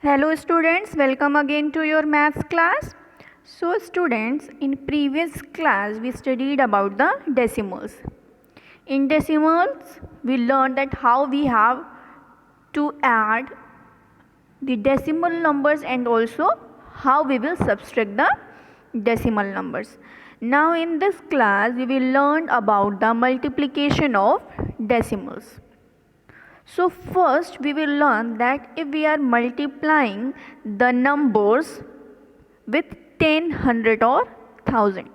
Hello students, welcome again to your maths class. So students, in previous class we studied about the decimals. In decimals we learned that how we have to add the decimal numbers and also how we will subtract the decimal numbers. Now in this class we will learn about the multiplication of decimals. So first we will learn that if we are multiplying the numbers with 10, 100 or 1000.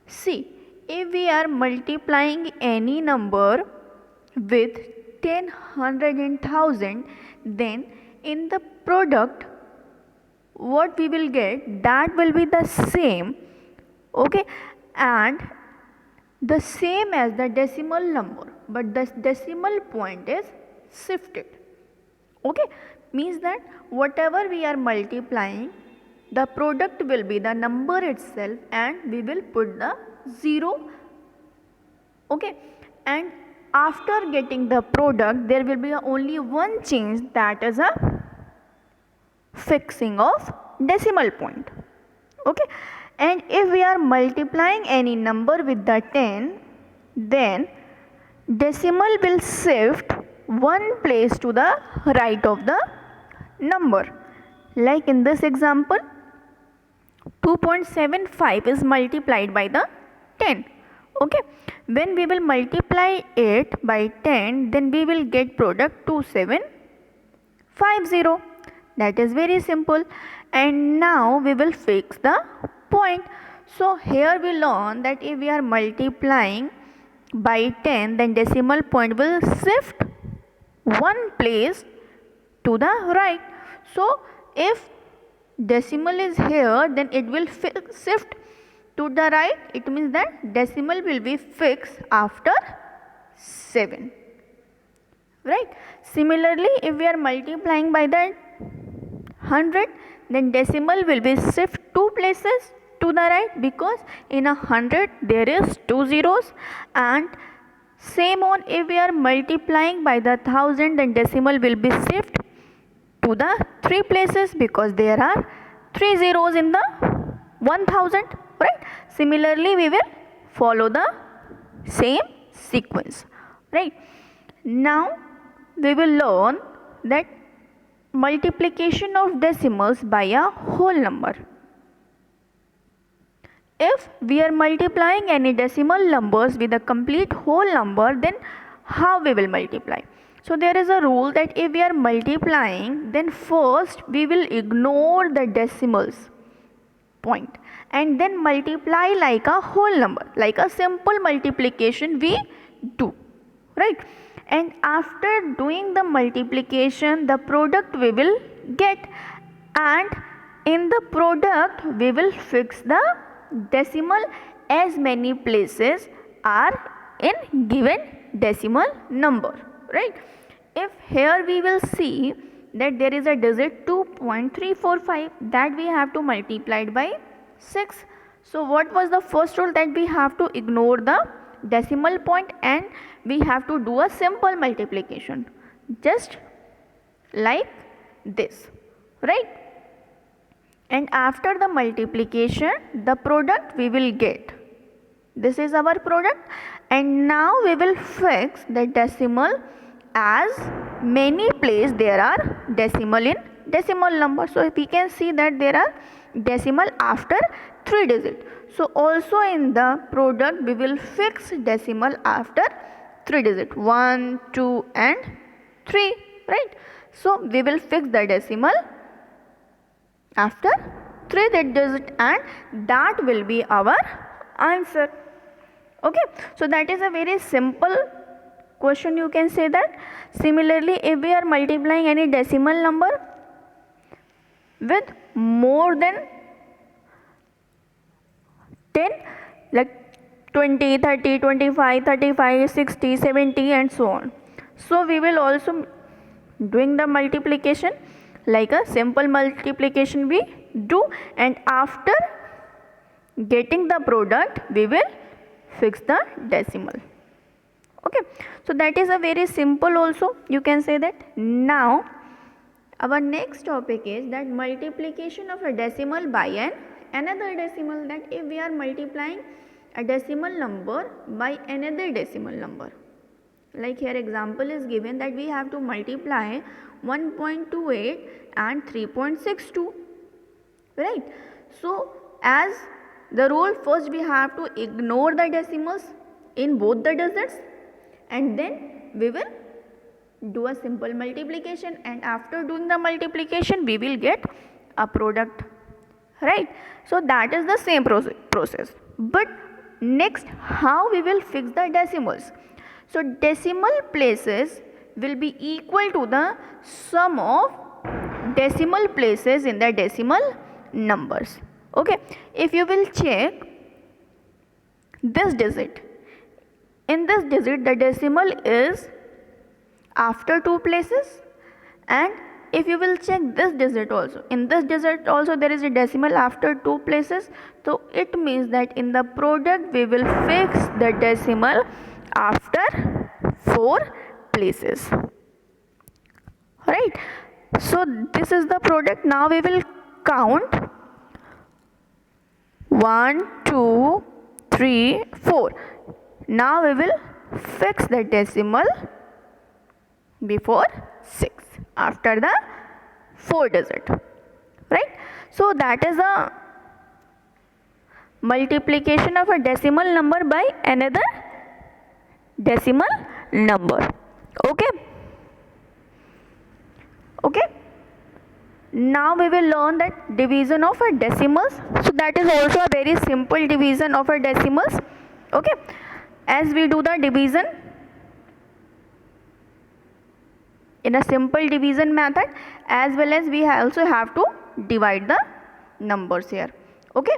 See, if we are multiplying any number with 10, 100 and 1000, then in the product what we will get, that will be the same, okay, and the same as the decimal number, but the decimal point is shifted, okay, means that whatever we are multiplying, the product will be the number itself and we will put the 0, okay, and after getting the product there will be only one change, that is a fixing of decimal point, okay, and if we are multiplying any number with the 10, then decimal will shift one place to the right of the number. Like in this example, 2.75 is multiplied by the 10, okay. When we will multiply it by 10, then we will get product 2750. That is very simple. And now we will fix the point. So here we learn that if we are multiplying by 10, then decimal point will shift one place to the right. So if decimal is here, then it will shift to the right. It means that decimal will be fixed after 7, right? Similarly, if we are multiplying by the 100, then decimal will be shift 2 places to the right, because in 100 there is 2 zeros, and same on if we are multiplying by the 1000, then decimal will be shift to the 3 places, because there are 3 zeros in the 1000, right? Similarly we will follow the same sequence, right? Now we will learn that multiplication of decimals by a whole number. If we are multiplying any decimal numbers with a complete whole number, then how we will multiply? So there is a rule that if we are multiplying, then first we will ignore the decimals point and then multiply like a whole number, like a simple multiplication we do, right? And after doing the multiplication, the product we will get, and in the product we will fix the decimal as many places are in given decimal number, right? If here we will see that there is a digit 2.345 that we have to multiply it by 6. So what was the first rule? That we have to ignore the decimal point and we have to do a simple multiplication, just like this, right? And after the multiplication, the product we will get, this is our product, and now we will fix the decimal as many places there are decimal in decimal number. So we can see that there are decimal after 3 digits. So also in the product we will fix decimal after 3 digits, 1, 2 and 3, right? So we will fix the decimal after 3 digits and that will be our answer, okay. So that is a very simple question, you can say that. Similarly, if we are multiplying any decimal number with more than 10, like 20, 30, 25, 35, 60, 70 and so on, so we will also doing the multiplication like a simple multiplication we do, and after getting the product we will fix the decimal, okay. So that is a very simple also, you can say that. Now Our next topic is that multiplication of a decimal by another decimal, that if we are multiplying a decimal number by another decimal number. Like here example is given that we have to multiply 1.28 and 3.62, right? So as the rule, first we have to ignore the decimals in both the digits and then we will do a simple multiplication, and after doing the multiplication we will get a product, right? So that is the same process. But next, how we will fix the decimals? So decimal places will be equal to the sum of decimal places in the decimal numbers. Okay, if you will check this digit, in this digit the decimal is after 2 places, and if you will check this digit also, in this digit also there is a decimal after 2 places. So it means that in the product we will fix the decimal after 4 places, right? So this is the product. Now we will count 1, 2, 3, 4. Now we will fix the decimal before 6 after the 4 digit, right? So that is a multiplication of a decimal number by another decimal number. Okay, now we will learn that division of a decimals. So that is also a very simple division of a decimals. Okay, as we do the division in a simple division method, as well as we also have to divide the numbers here. Okay,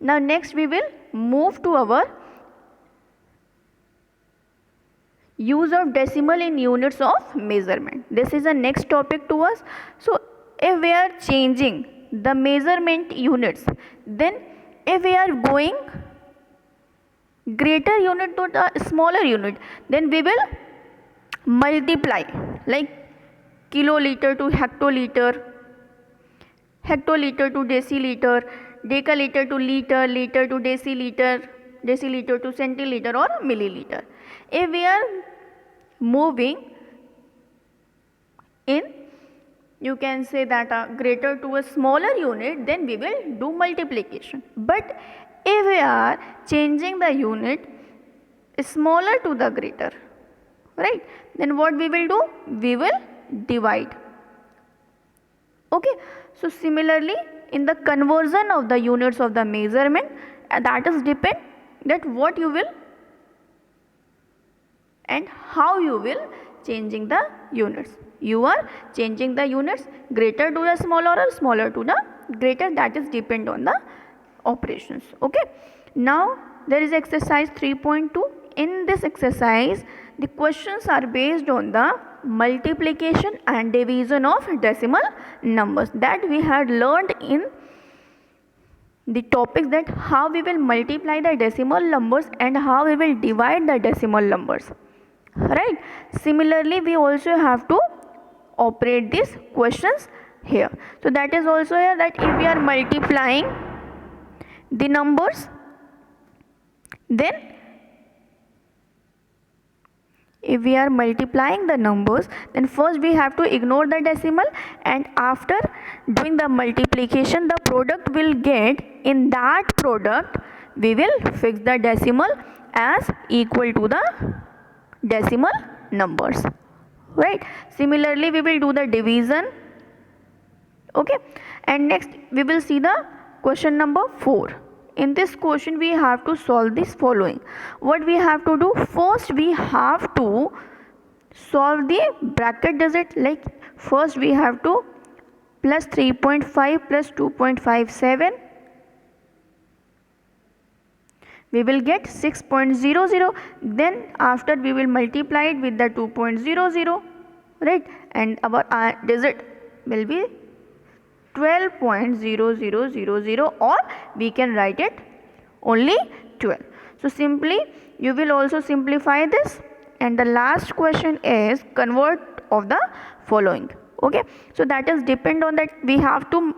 now next we will move to our use of decimal in units of measurement. This is the next topic to us. So if we are changing the measurement units, then if we are going greater unit to the smaller unit, then we will multiply, like kiloliter to hectoliter, hectoliter to deciliter, decaliter to liter, liter to deciliter, deciliter to centiliter or milliliter. If we are moving in, you can say that a greater to a smaller unit, then we will do multiplication. But if we are changing the unit smaller to the greater, right, then what we will do? We will divide. Okay, so similarly in the conversion of the units of the measurement, that is depend that what you will and how you will changing the units. You are changing the units greater to the smaller or smaller to the greater, that is depend on the operations. Okay, now there is exercise 3.2. In this exercise the questions are based on the multiplication and division of decimal numbers that we had learned in the topics, that how we will multiply the decimal numbers and how we will divide the decimal numbers, right? Similarly we also have to operate these questions here. So that is also here, that if we are multiplying the numbers, then if we are multiplying the numbers, then first we have to ignore the decimal, and after doing the multiplication the product will get, in that product we will fix the decimal as equal to the decimal numbers, right? Similarly we will do the division. Okay, and next we will see the question number 4. In this question we have to solve this following. What we have to do? First we have to solve the bracket digit. Like first we have to plus 3.5 plus 2.57, we will get 6.00. Then after we will multiply it with the 2.00, right, and our digit will be 12.0000, or we can write it only 12. So simply you will also simplify this and the last question is convert of the following. Okay, so that is depend on that we have to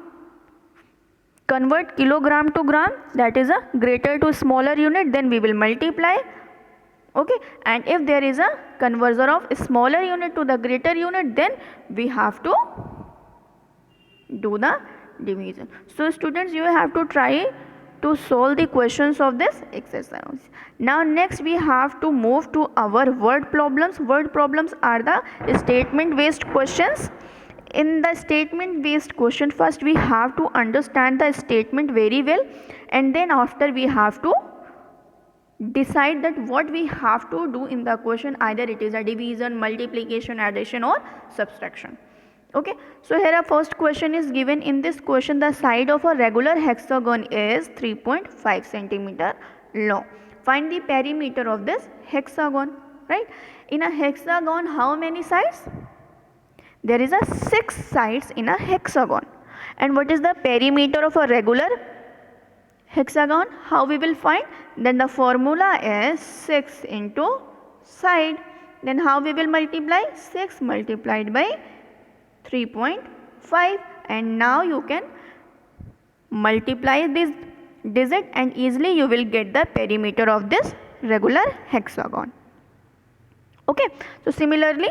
convert kilogram to gram, that is a greater to smaller unit, then we will multiply. Okay, and if there is a conversion of smaller unit to the greater unit, then we have to do the division. So students, you have to try to solve the questions of this exercise. Now next we have to move to our word problems. Word problems are the statement based questions. In the statement based question, first we have to understand the statement very well, and then after we have to decide that what we have to do in the question, either it is a division, multiplication, addition or subtraction. Okay, so here a first question is given. In this question, the side of a regular hexagon is 3.5 centimeter long. Find the perimeter of this hexagon. Right, in a hexagon, how many sides? There is a 6 sides in a hexagon. And what is the perimeter of a regular hexagon? How we will find? Then the formula is 6 into side. Then how we will multiply? 6 multiplied by 3.5, and now you can multiply this digit and easily you will get the perimeter of this regular hexagon. Okay, so similarly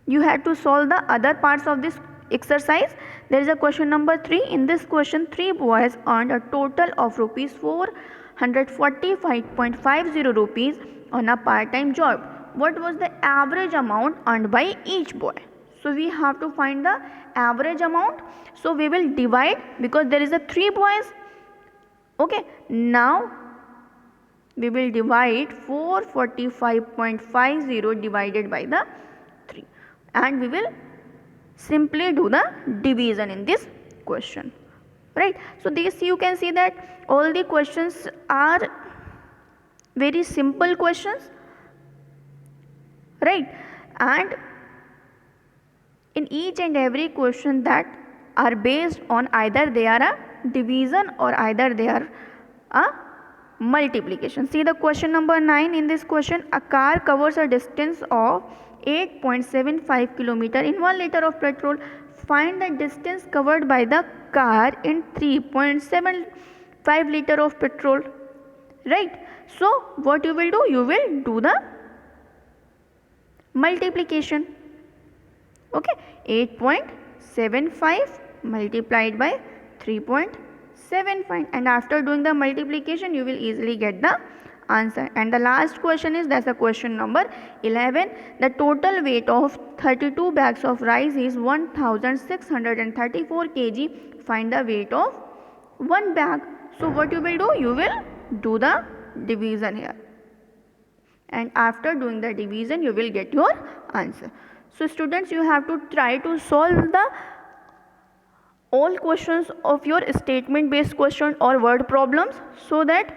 you have to solve the other parts of this exercise. There is a question number 3. In this question, 3 boys earned a total of rupees 445.50 rupees on a part-time job. What was the average amount earned by each boy? So we have to find the average amount. So we will divide, because there is a 3 boys. Okay, now we will divide 445.50 divided by the 3, and we will simply do the division in this question. Right, so this you can see that all the questions are very simple questions. Right, and in each and every question that are based on either they are a division or either they are a multiplication. See the question number 9. In this question, a car covers a distance of 8.75 km in 1 liter of petrol. Find the distance covered by the car in 3.75 liter of petrol. Right, so what you will do? You will do the multiplication. Okay, 8.75 multiplied by 3.75, and after doing the multiplication you will easily get the answer. And the last question is, that's a question number 11. The total weight of 32 bags of rice is 1634 kg. Find the weight of one bag. So what you will do? You will do the division here, and after doing the division you will get your answer. So students, you have to try to solve the all questions of your statement based question or word problems, so that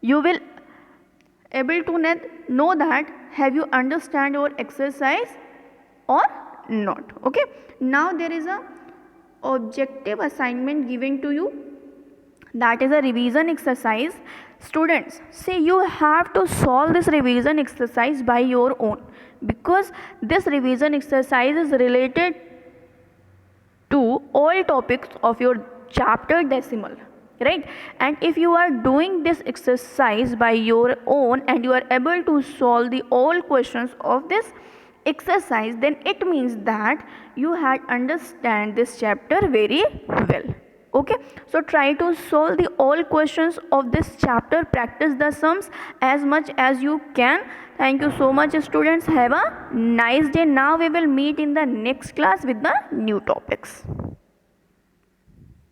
you will able to know that have you understand your exercise or not. Okay, now there is a objective assignment given to you, that is a revision exercise. Students, see, you have to solve this revision exercise by your own, because this revision exercise is related to all topics of your chapter decimal. Right, and if you are doing this exercise by your own and you are able to solve the all questions of this exercise, then it means that you had understand this chapter very well. Okay, so try to solve the all questions of this chapter, practice the sums as much as you can. Thank you so much students, have a nice day. Now we will meet in the next class with the new topics.